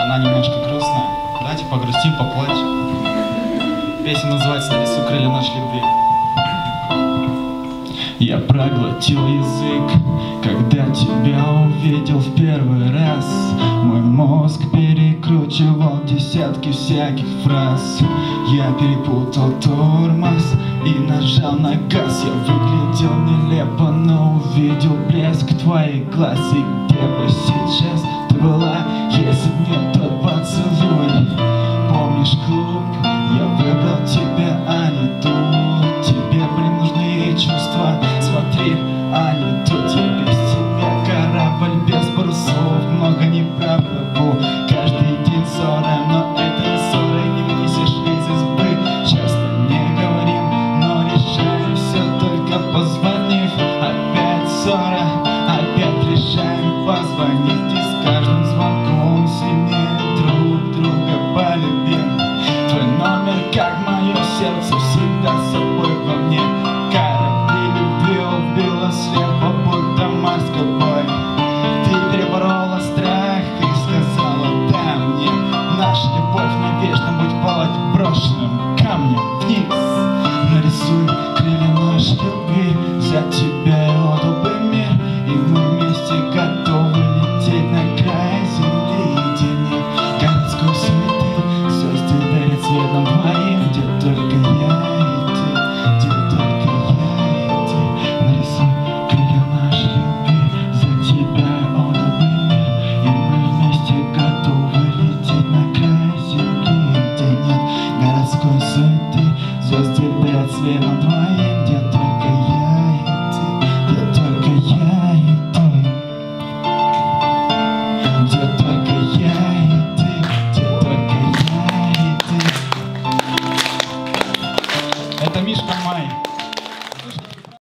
Она немножко грустная. Давайте погрустим, поплачем. Песня называется «На лесу крылья нашей любви». Я проглотил язык, когда тебя увидел в первый раз. Мой мозг перекручивал десятки всяких фраз. Я перепутал тормоз и нажал на газ. Я выглядел нелепо, но увидел блеск твоих глаз. И где бы сейчас ты была, если б не тот поцелуй? Помнишь клуб? Я выбрал тебя, а не ту. Тебе, блин, нужны чувства. Смотри, а не тут. Я без тебя корабль без парусов. Много неправду, каждый день ссора. Но это не ссора, не вынесешь из избы. Часто не говорим, но решаем все только позвонив. Опять ссора, опять решаем позвонить. И с каждым звонком сильнее друг друга полюбим. Твой номер, как мое сердце, всегда с собой во мне. Корабли любви убила слепо, будто морской бой. Ты переборола страх и сказала да мне. Наша любовь навечно будет палать брошенным камнем вниз. Нарисуй крылья нашей любви, за тебя и отдал бы мир. И мы вместе готовы лететь на край земли, где нет городской суеты. Звезды дарят светом твоим, где только я и ты, где только я и ты. Нарисуй крылья нашей любви, за тебя отдал бы мир. И мы вместе готовы лететь на край земли, где нет городской суеты. Звезды дарят светом твоим, где только я и ты, где только я и ты, где только я и ты, где только я и ты. Это Мишка Май.